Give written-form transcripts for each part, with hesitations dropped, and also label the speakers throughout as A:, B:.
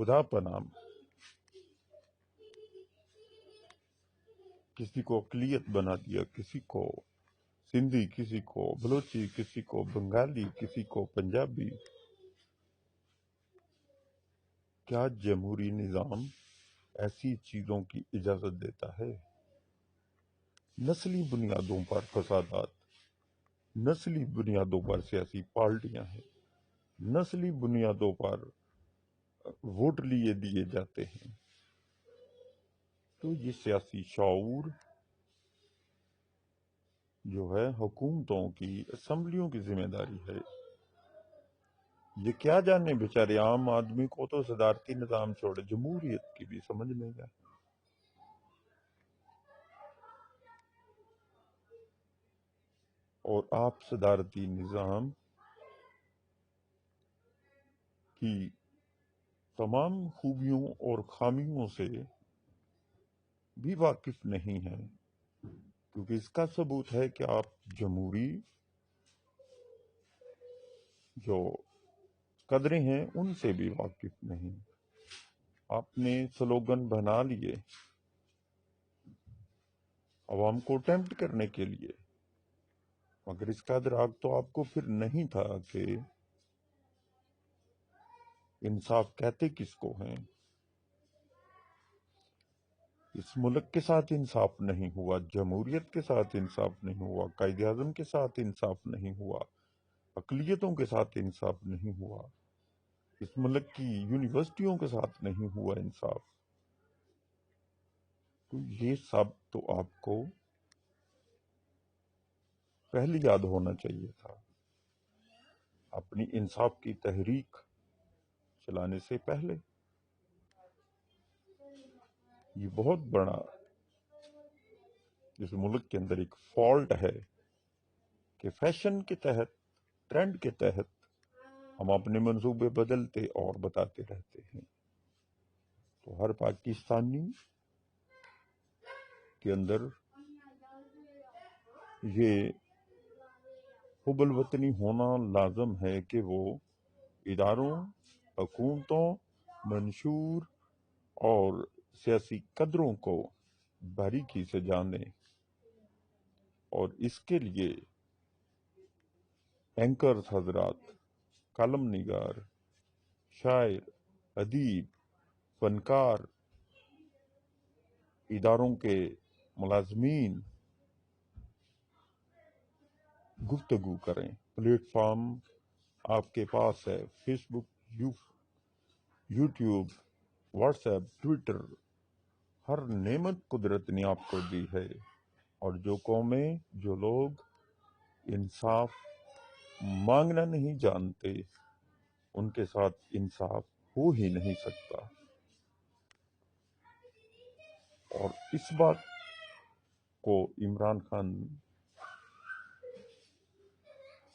A: خدا پناہ کسی کو اقلیت بنا دیا، کسی کو سندھی، کسی کو بلوچی، کسی کو بنگالی، کسی کو پنجابی۔ کیا جمہوری نظام ایسی چیزوں کی اجازت دیتا ہے؟ نسلی بنیادوں پر فسادات، نسلی بنیادوں پر سیاسی پارٹیاں ہیں، نسلی بنیادوں پر ووٹ لیے دیے جاتے ہیں۔ تو یہ سیاسی شعور جو ہے حکومتوں کی، اسمبلیوں کی ذمہ داری ہے۔ یہ کیا جانے بیچارے عام آدمی کو تو صدارتی نظام چھوڑے جمہوریت کی بھی سمجھ نہیں گا۔ اور آپ صدارتی نظام کی تمام خوبیوں اور خامیوں سے بھی واقف نہیں ہیں، کیونکہ اس کا ثبوت ہے کہ آپ جمہوری جو قدریں ہیں ان سے بھی واقف نہیں۔ آپ نے سلوگن بنا لیے عوام کو ٹیمپٹ کرنے کے لیے، مگر اس کا ادراک تو آپ کو پھر نہیں تھا کہ انصاف کہتے کس کو ہیں۔ اس ملک کے ساتھ انصاف نہیں ہوا، جمہوریت کے ساتھ انصاف نہیں ہوا، قائد اعظم کے ساتھ انصاف نہیں ہوا، اقلیتوں کے ساتھ انصاف نہیں ہوا، اس ملک کی یونیورسٹیوں کے ساتھ نہیں ہوا انصاف۔ تو یہ سب تو آپ کو پہلے یاد ہونا چاہیے تھا، اپنی انصاف کی تحریک چلانے سے پہلے۔ یہ بہت بڑا اس ملک کے اندر ایک فالٹ ہے کہ فیشن کے تحت، ٹرینڈ کے تحت ہم اپنے منصوبے بدلتے اور بتاتے رہتے ہیں۔ تو ہر پاکستانی کے اندر یہ حب الوطنی ہونا لازم ہے کہ وہ اداروں، حکومتوں، منشور اور سیاسی قدروں کو باریکی سے جانیں، اور اس کے لیے اینکرز حضرات، کالم نگار، شاعر، ادیب، فنکار، اداروں کے ملازمین گفتگو کریں۔ پلیٹ فارم آپ کے پاس ہے، فیس بک، یوٹیوب، واٹس ایپ، ٹویٹر، ہر نعمت قدرت نے آپ کو دی ہے، اور جو قومیں، جو لوگ انصاف مانگنا نہیں جانتے، ان کے ساتھ انصاف ہو ہی نہیں سکتا۔ اور اس بات کو عمران خان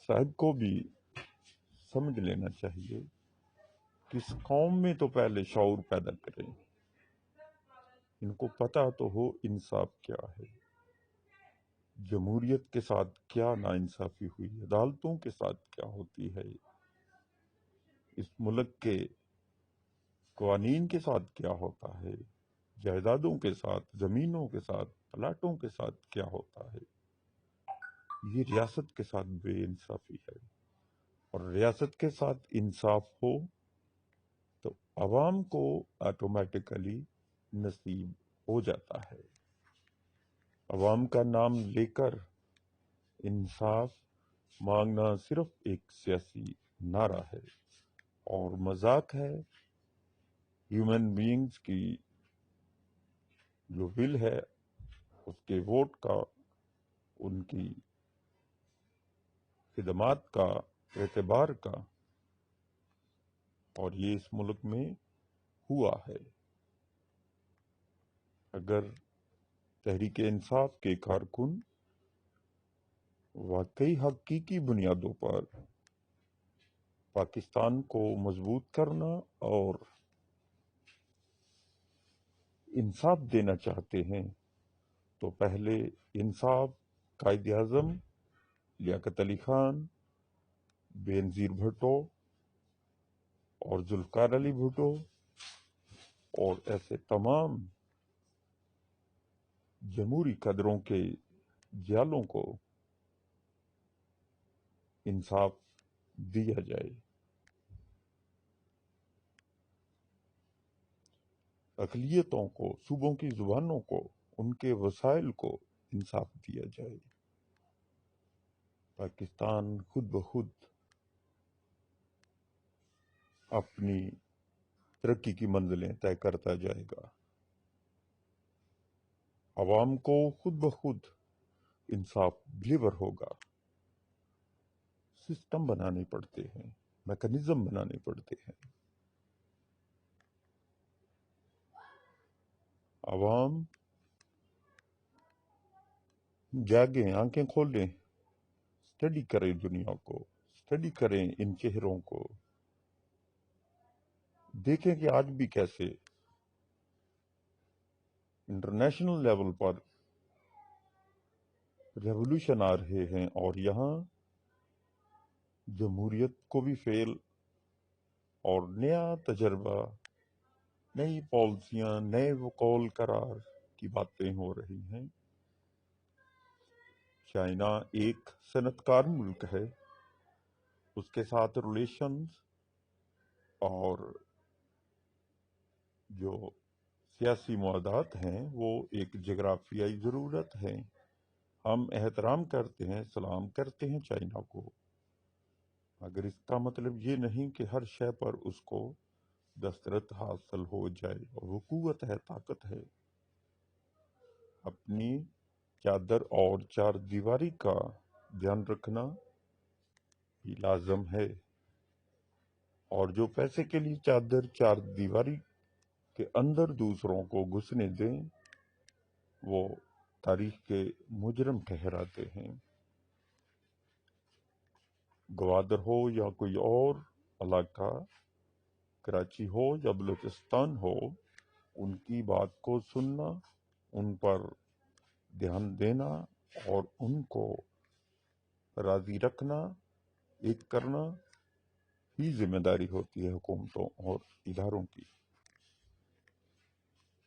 A: صاحب کو بھی سمجھ لینا چاہیے کہ اس قوم میں تو پہلے شعور پیدا کریں، ان کو پتہ تو ہو انصاف کیا ہے، جمہوریت کے ساتھ کیا ناانصافی ہوئی، عدالتوں کے ساتھ کیا ہوتی ہے، اس ملک کے قوانین کے ساتھ کیا ہوتا ہے، جائیدادوں کے ساتھ، زمینوں کے ساتھ، پلاٹوں کے ساتھ کیا ہوتا ہے۔ یہ ریاست کے ساتھ بے انصافی ہے، اور ریاست کے ساتھ انصاف ہو تو عوام کو آٹومیٹیکلی نصیب ہو جاتا ہے۔ عوام کا نام لے کر انصاف مانگنا صرف ایک سیاسی نعرہ ہے اور مذاق ہے۔ ہیومن بینگز کی جو ول ہے، اس کے ووٹ کا، ان کی خدمات کا، اعتبار کا، اور یہ اس ملک میں ہوا ہے۔ اگر تحریک انصاف کے کارکن واقعی حقیقی بنیادوں پر پاکستان کو مضبوط کرنا اور انصاف دینا چاہتے ہیں، تو پہلے انصاف قائد اعظم لیاقت علی خان، بے نظیر بھٹو اور ذوالفقار علی بھٹو اور ایسے تمام جمہوری قدروں کے جالوں کو انصاف دیا جائے، اقلیتوں کو، صوبوں کی زبانوں کو، ان کے وسائل کو انصاف دیا جائے۔ پاکستان خود بخود اپنی ترقی کی منزلیں طے کرتا جائے گا۔ عوام کو خود بخود انصاف ڈلیور ہوگا۔ سسٹم بنانے پڑتے ہیں، میکنزم بنانے پڑتے ہیں۔ عوام جاگیں، آنکھیں کھولیں، اسٹڈی کریں دنیا کو، اسٹڈی کریں ان چہروں کو، دیکھیں کہ آج بھی کیسے انٹرنیشنل لیول پر ریولوشن آ رہے ہیں، اور یہاں جمہوریت کو بھی فیل اور نیا تجربہ، نئی پالیسیاں، نئے وقول قرار کی باتیں ہو رہی ہیں۔ چائنا ایک صنعت کار ملک ہے، اس کے ساتھ ریلیشنز اور جو سیاسی معاہدات ہیں وہ ایک جغرافیائی ضرورت ہے۔ ہم احترام کرتے ہیں، سلام کرتے ہیں چائنا کو، مگر اس کا مطلب یہ نہیں کہ ہر شے پر اس کو دسترس حاصل ہو جائے، اور وہ قوت ہے، طاقت ہے۔ اپنی چادر اور چار دیواری کا دھیان رکھنا بھی لازم ہے، اور جو پیسے کے لیے چادر چار دیواری کے اندر دوسروں کو گھسنے دیں وہ تاریخ کے مجرم ٹھہراتے ہیں۔ گوادر ہو یا کوئی اور علاقہ، کراچی ہو یا بلوچستان ہو، ان کی بات کو سننا، ان پر دھیان دینا اور ان کو راضی رکھنا، ایک کرنا ہی ذمہ داری ہوتی ہے حکومتوں اور اداروں کی۔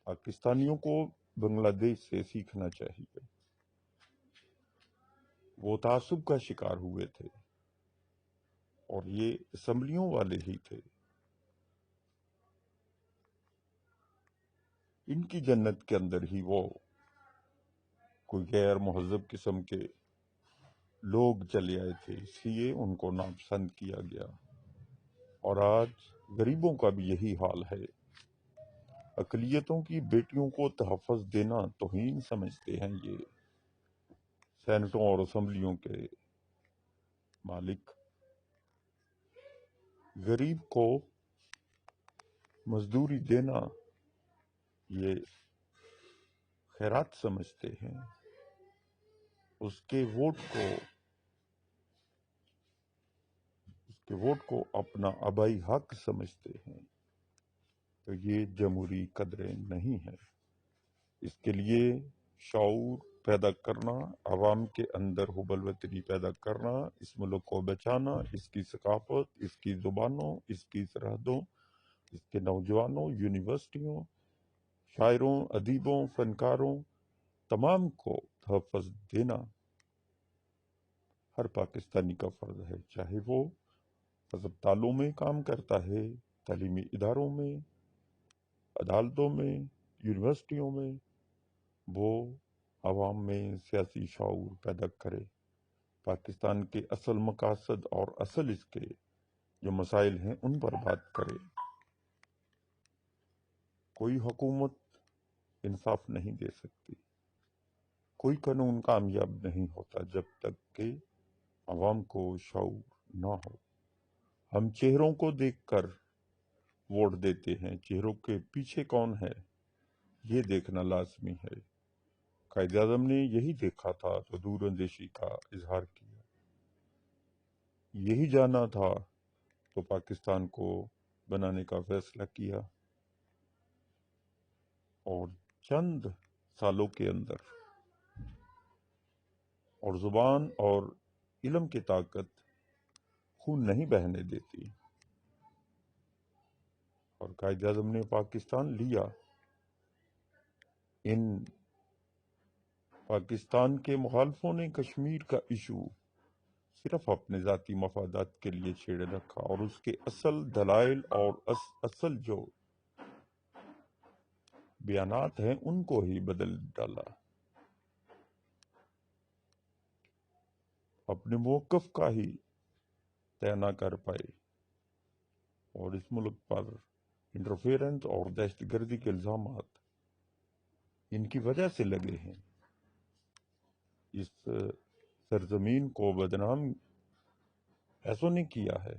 A: پاکستانیوں کو بنگلہ دیش سے سیکھنا چاہیے۔ وہ تعصب کا شکار ہوئے تھے، اور یہ اسمبلیوں والے ہی تھے۔ ان کی جنت کے اندر ہی وہ کوئی غیر مہذب قسم کے لوگ چلے آئے تھے، اس لیے ان کو ناپسند کیا گیا۔ اور آج غریبوں کا بھی یہی حال ہے۔ اقلیتوں کی بیٹیوں کو تحفظ دینا توہین سمجھتے ہیں یہ سینٹوں اور اسمبلیوں کے مالک۔ غریب کو مزدوری دینا یہ خیرات سمجھتے ہیں، اس کے ووٹ کو اپنا آبائی حق سمجھتے ہیں۔ تو یہ جمہوری قدریں نہیں ہیں۔ اس کے لیے شعور پیدا کرنا، عوام کے اندر حب الوطنی پیدا کرنا، اس ملک کو بچانا، اس کی ثقافت، اس کی زبانوں، اس کی سرحدوں، اس کے نوجوانوں، یونیورسٹیوں، شاعروں، ادیبوں، فنکاروں، تمام کو تحفظ دینا ہر پاکستانی کا فرض ہے، چاہے وہ ہسپتالوں میں کام کرتا ہے، تعلیمی اداروں میں، عدالتوں میں، یونیورسٹیوں میں، وہ عوام میں سیاسی شعور پیدا کرے، پاکستان کے اصل مقاصد اور اصل اس کے جو مسائل ہیں ان پر بات کرے۔ کوئی حکومت انصاف نہیں دے سکتی، کوئی قانون کامیاب نہیں ہوتا جب تک کہ عوام کو شعور نہ ہو۔ ہم چہروں کو دیکھ کر ووٹ دیتے ہیں، چہروں کے پیچھے کون ہے یہ دیکھنا لازمی ہے۔ قائد اعظم نے یہی دیکھا تھا تو دور اندیشی کا اظہار کیا، یہی جانا تھا تو پاکستان کو بنانے کا فیصلہ کیا، اور چند سالوں کے اندر، اور زبان اور علم کی طاقت خون نہیں بہنے دیتی۔ اور قائد اعظم نے پاکستان لیا. ان پاکستان کے مخالفوں نے کشمیر کا ایشو صرف اپنے ذاتی مفادات کے لیے چھیڑے رکھا اور اس کے اصل دلائل اور اصل جو بیانات ہیں ان کو ہی بدل ڈالا. اپنے موقف کا ہی طے نہ کر پائے اور اس ملک پر انٹرفیئرنس اور دہشت گردی کے الزامات ان کی وجہ سے لگے ہیں. اس سرزمین کو بدنام ایسوں نے کیا ہے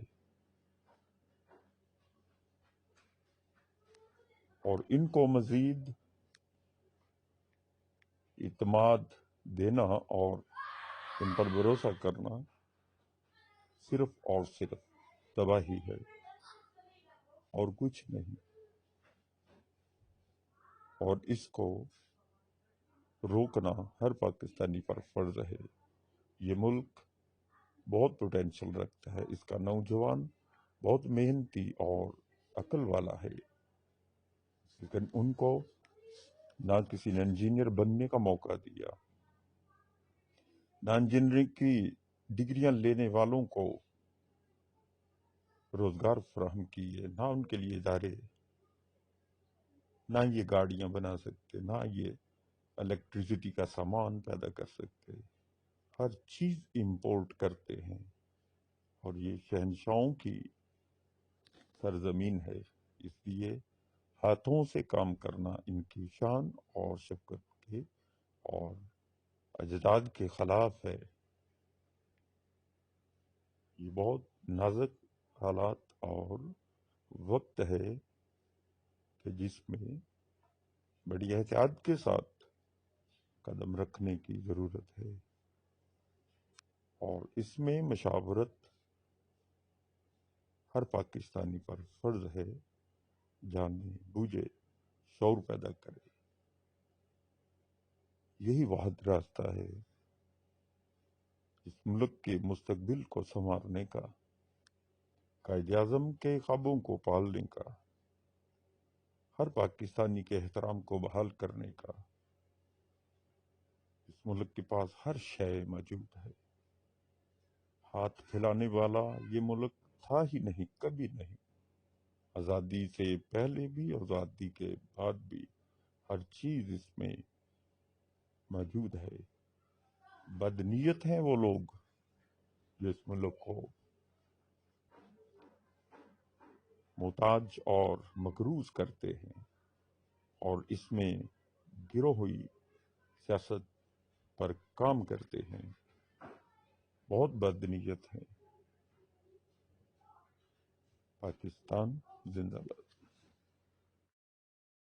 A: اور ان کو مزید اعتماد دینا اور ان پر بھروسہ کرنا صرف اور صرف تباہی ہے اور کچھ نہیں. اور اس کو روکنا ہر پاکستانی پر فرض ہے. یہ ملک بہت پوٹینشل رکھتا ہے، اس کا نوجوان بہت محنتی اور عقل والا ہے، لیکن ان کو نہ کسی نے انجینئر بننے کا موقع دیا، نہ انجینئرنگ کی ڈگریاں لینے والوں کو روزگار فراہم کیے، نہ ان کے لیے ادارے، نہ یہ گاڑیاں بنا سکتے، نہ یہ الیکٹریسٹی کا سامان پیدا کر سکتے. ہر چیز امپورٹ کرتے ہیں اور یہ شہنشاہوں کی سرزمین ہے، اس لیے ہاتھوں سے کام کرنا ان کی شان اور شفقت کے اور اجداد کے خلاف ہے. یہ بہت نازک حالات اور وقت ہے کہ جس میں بڑی احتیاط کے ساتھ قدم رکھنے کی ضرورت ہے اور اس میں مشاورت ہر پاکستانی پر فرض ہے، جانے بوجھے شعور پیدا کرے. یہی واحد راستہ ہے اس ملک کے مستقبل کو سنوارنے کا، قائد اعظم کے خوابوں کو پالنے کا، ہر پاکستانی کے احترام کو بحال کرنے کا. اس ملک کے پاس ہر شے موجود ہے. ہاتھ پھیلانے والا یہ ملک تھا ہی نہیں، کبھی نہیں. آزادی سے پہلے بھی، آزادی کے بعد بھی ہر چیز اس میں موجود ہے. بدنیت ہیں وہ لوگ جو اس ملک کو محتاج اور مقروض کرتے ہیں اور اس میں گروہی سیاست پر کام کرتے ہیں. بہت بدنیت ہے. پاکستان زندہ باد.